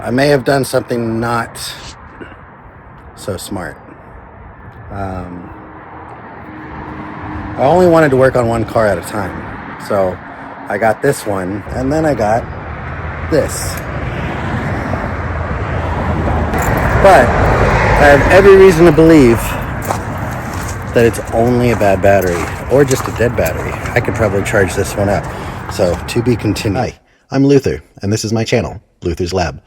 I may have done something not so smart. I only wanted to work on one car at a time. So I got this one, and then I got this. But I have every reason to believe that it's only a bad battery, or just a dead battery. I could probably charge this one up. So, to be continued. Hi, I'm Luther, and this is my channel, Luther's Lab.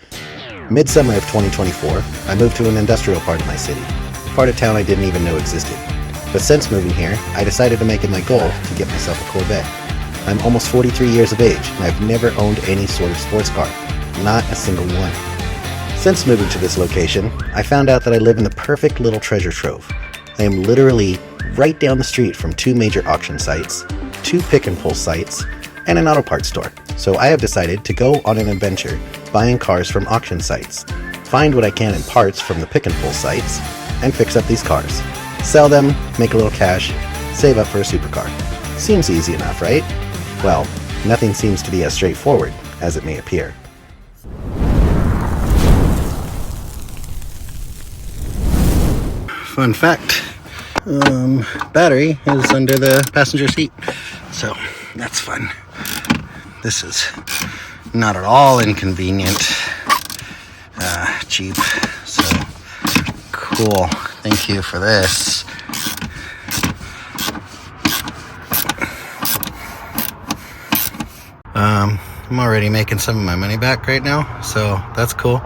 Midsummer of 2024, I moved to an industrial part of my city, a part of town I didn't even know existed. But since moving here, I decided to make it my goal to get myself a Corvette. I'm almost 43 years of age, and I've never owned any sort of sports car, not a single one. Since moving to this location, I found out that I live in the perfect little treasure trove. I am literally right down the street from 2 major auction sites, 2 pick and pull sites, and an auto parts store. So I have decided to go on an adventure buying cars from auction sites, find what I can in parts from the pick and pull sites, and fix up these cars. Sell them, make a little cash, save up for a supercar. Seems easy enough, right? Well, nothing seems to be as straightforward as it may appear. Fun fact, battery is under the passenger seat, so that's fun. This is not at all inconvenient, cheap, so cool. Thank you for this. I'm already making some of my money back right now, so that's cool.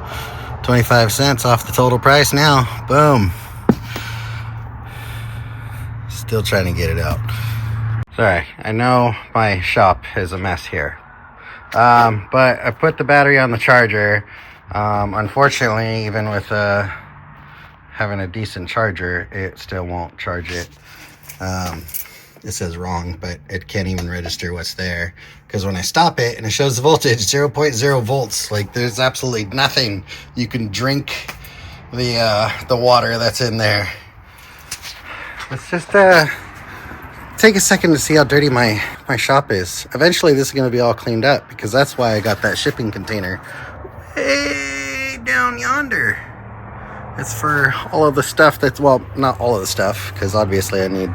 25 cents off the total price now. Boom. Still trying to get it out. Sorry, I know my shop is a mess here. But I put the battery on the charger. Unfortunately, even with having a decent charger, it still won't charge it. It says wrong, but it can't even register what's there. Because when I stop it and it shows the voltage, 0.0 volts, like there's absolutely nothing. You can drink the water that's in there. Let's just take a second to see how dirty my shop is. Eventually this is going to be all cleaned up, because that's why I got that shipping container way down yonder. It's for all of the stuff that's, well, not all of the stuff, because obviously I need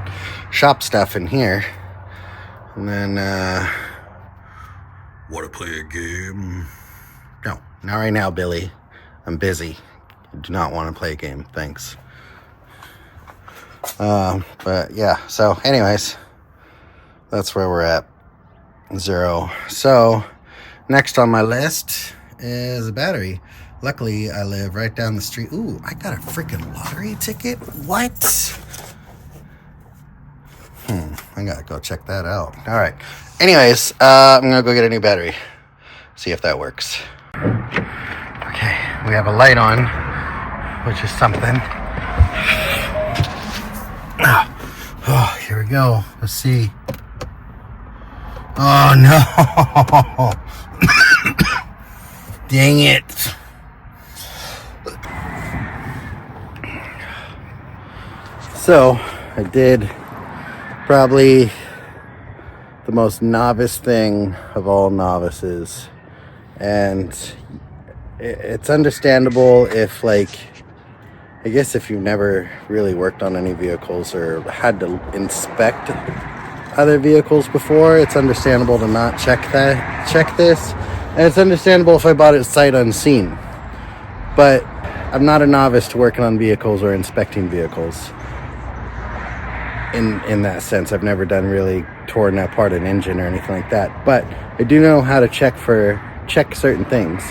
shop stuff in here. And then, want to play a game? No, not right now, Billy. I'm busy. I do not want to play a game, thanks. But yeah, so anyways, that's where we're at. 0. So next on my list is a battery. Luckily I live right down the street. Ooh, I got a freaking lottery ticket. What? I gotta go check that out. All right, anyways, I'm gonna go get a new battery, see if that works. Okay, we have a light on, which is something. Oh, here we go. Let's see. Oh no. Dang it. So I did probably the most novice thing of all novices, and it's understandable if, like, I guess if you've never really worked on any vehicles or had to inspect other vehicles before, it's understandable to not check this. And it's understandable if I bought it sight unseen. But I'm not a novice to working on vehicles or inspecting vehicles. In that sense, I've never done really torn apart an engine or anything like that. But I do know how to check certain things.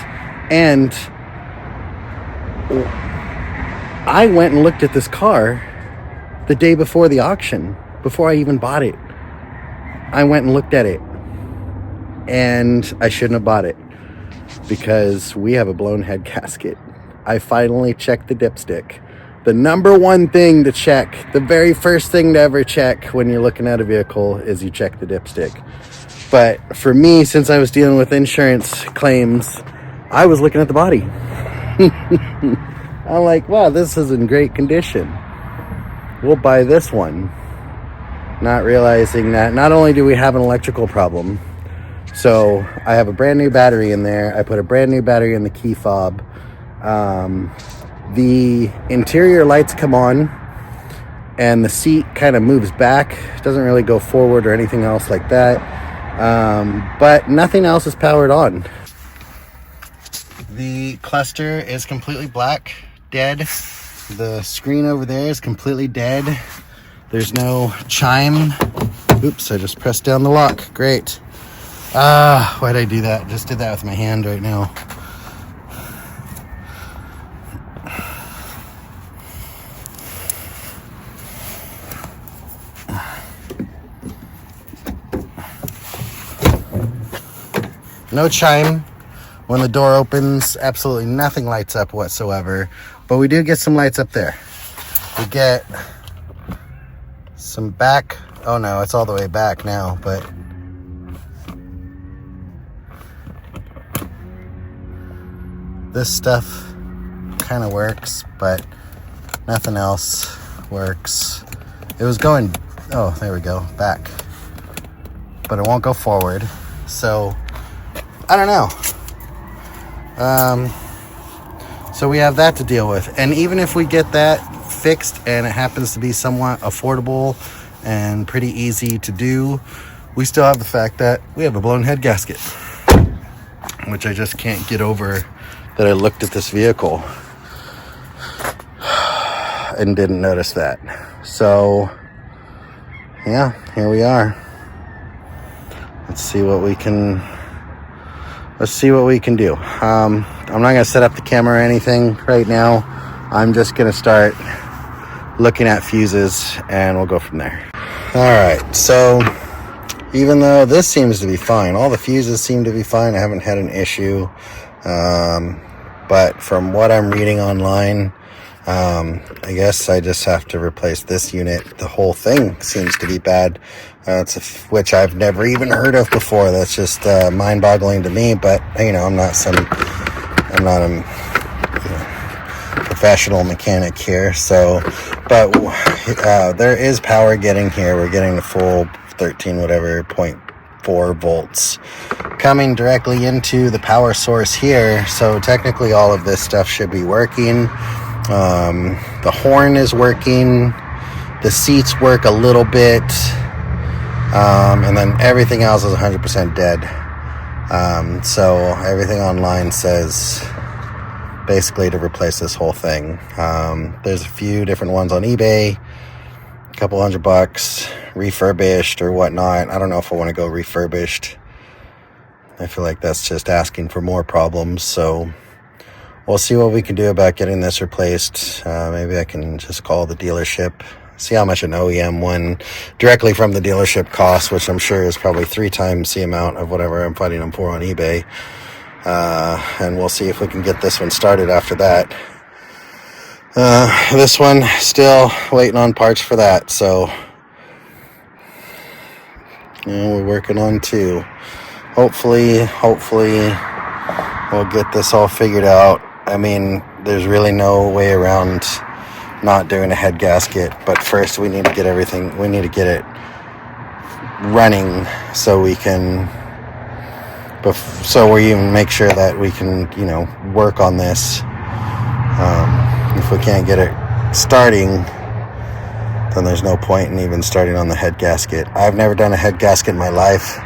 And I went and looked at this car the day before the auction, before I even bought it. I went and looked at it, and I shouldn't have bought it because we have a blown head gasket. I finally checked the dipstick. The number one thing to check, the very first thing to ever check when you're looking at a vehicle is you check the dipstick. But for me, since I was dealing with insurance claims, I was looking at the body. I'm like, wow, this is in great condition. We'll buy this one. Not realizing that not only do we have an electrical problem, So I have a brand new battery in there. I put a brand new battery in the key fob. The interior lights come on and the seat kind of moves back. It doesn't really go forward or anything else like that. But nothing else is powered on. The cluster is completely black, dead. The screen over there is completely dead. There's no chime. Oops, I just pressed down the lock. Great. Why'd I do that? Just did that with my hand right now. No chime. When the door opens, absolutely nothing lights up whatsoever. But we do get some lights up there. We get some back. Oh no, it's all the way back now, but this stuff kind of works, but nothing else works. It was going, oh, there we go, back. But it won't go forward. So, I don't know. So we have that to deal with. And even if we get that fixed and it happens to be somewhat affordable and pretty easy to do, we still have the fact that we have a blown head gasket, which I just can't get over, that I looked at this vehicle and didn't notice that. So yeah, here we are. Let's see what we can do. I'm not going to set up the camera or anything right now. I'm just going to start looking at fuses and we'll go from there. All right, so even though this seems to be fine, all the fuses seem to be fine. I haven't had an issue. But from what I'm reading online, I guess I just have to replace this unit. The whole thing seems to be bad. Which I've never even heard of before. That's just mind-boggling to me. But I'm not a professional mechanic here. So, but there is power getting here. We're getting the full 0.4 volts coming directly into the power source here. So technically, all of this stuff should be working. The horn is working. The seats work a little bit. And then everything else is 100% dead. So everything online says basically to replace this whole thing. There's a few different ones on eBay, a couple $100, refurbished or whatnot. I don't know if I want to go refurbished. I feel like that's just asking for more problems. So we'll see what we can do about getting this replaced. Maybe I can just call the dealership, see how much an OEM one directly from the dealership costs, which I'm sure is probably 3 times the amount of whatever I'm fighting them for on eBay. And we'll see if we can get this one started after that. This one, still waiting on parts for that. So, we're working on 2. Hopefully, we'll get this all figured out. I mean, there's really no way around not doing a head gasket, but first we need to get it running so we can, so we even make sure that we can, work on this. If we can't get it starting, then there's no point in even starting on the head gasket. I've never done a head gasket in my life.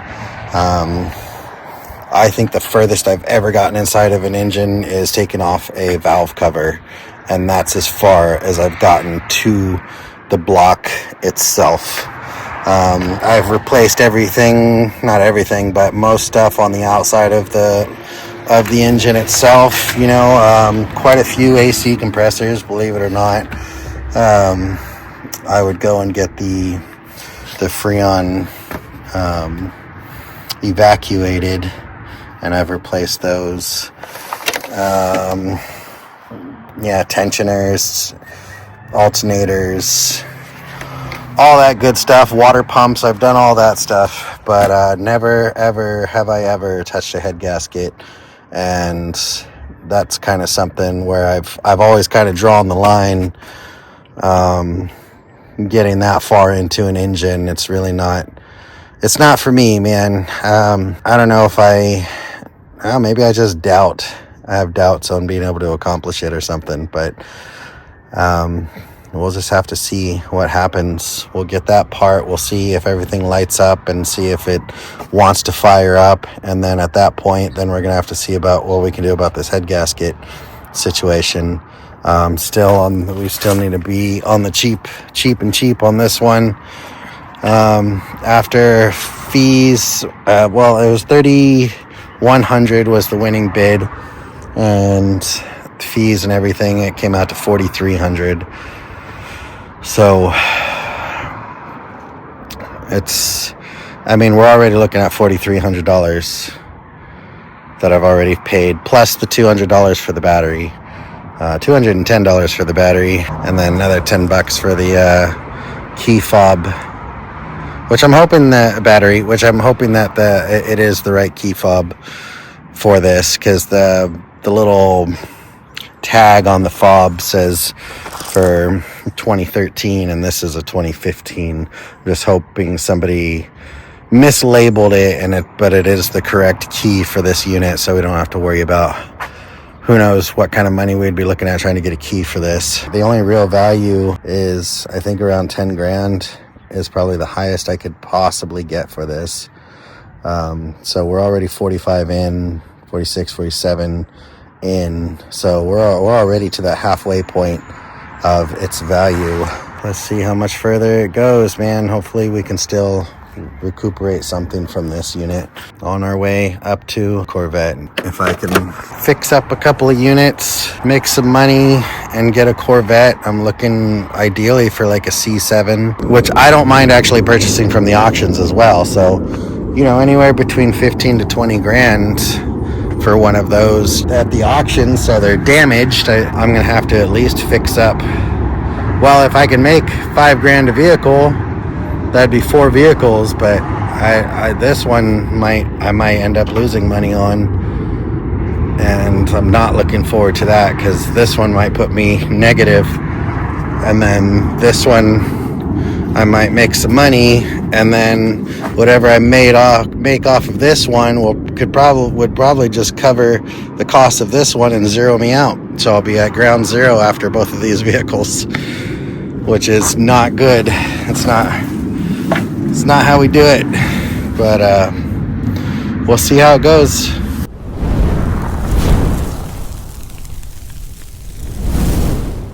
I think the furthest I've ever gotten inside of an engine is taking off a valve cover, and that's as far as I've gotten to the block itself. I've replaced everything, not everything, but most stuff on the outside of the engine itself. Quite a few AC compressors, believe it or not. I would go and get the Freon evacuated, and I've replaced those. Tensioners, alternators, all that good stuff, water pumps. I've done all that stuff, but never ever have I ever touched a head gasket. And that's kind of something where I've always kind of drawn the line. Getting that far into an engine, it's really not it's not for me, man. I don't know if maybe I just doubt. I have doubts on being able to accomplish it or something, but we'll just have to see what happens. We'll get that part. We'll see if everything lights up and see if it wants to fire up. And then at that point, then we're going to have to see about what we can do about this head gasket situation. We still need to be on the cheap on this one. After fees, it was $3,100 was the winning bid, and fees and everything, it came out to $4,300. So we're already looking at $4,300 that I've already paid, plus the $200 for the battery, $210 for the battery, and then another $10 for the key fob, which I'm hoping that it is the right key fob for this, because the little tag on the fob says for 2013 and this is a 2015. I'm just hoping somebody mislabeled it, but it is the correct key for this unit, so we don't have to worry about who knows what kind of money we'd be looking at trying to get a key for this. The only real value is, I think, around 10 grand is probably the highest I could possibly get for this. So we're already 45 in, 46, 47 in, so we're already to that halfway point of its value. Let's see how much further it goes, man. Hopefully we can still recuperate something from this unit on our way up to Corvette. If I can fix up a couple of units, make some money, and get a Corvette, I'm looking ideally for like a C7, which I don't mind actually purchasing from the auctions as well. So, anywhere between 15 to 20 grand for one of those at the auction, so they're damaged. I'm gonna have to at least fix up. Well, if I can make 5 grand a vehicle, that'd be 4 vehicles, but this one I might end up losing money on, and I'm not looking forward to that, because this one might put me negative, and then this one I might make some money, and then whatever I make off of this one would probably just cover the cost of this one and zero me out. So I'll be at ground zero after both of these vehicles, which is not good. It's not how we do it, but we'll see how it goes.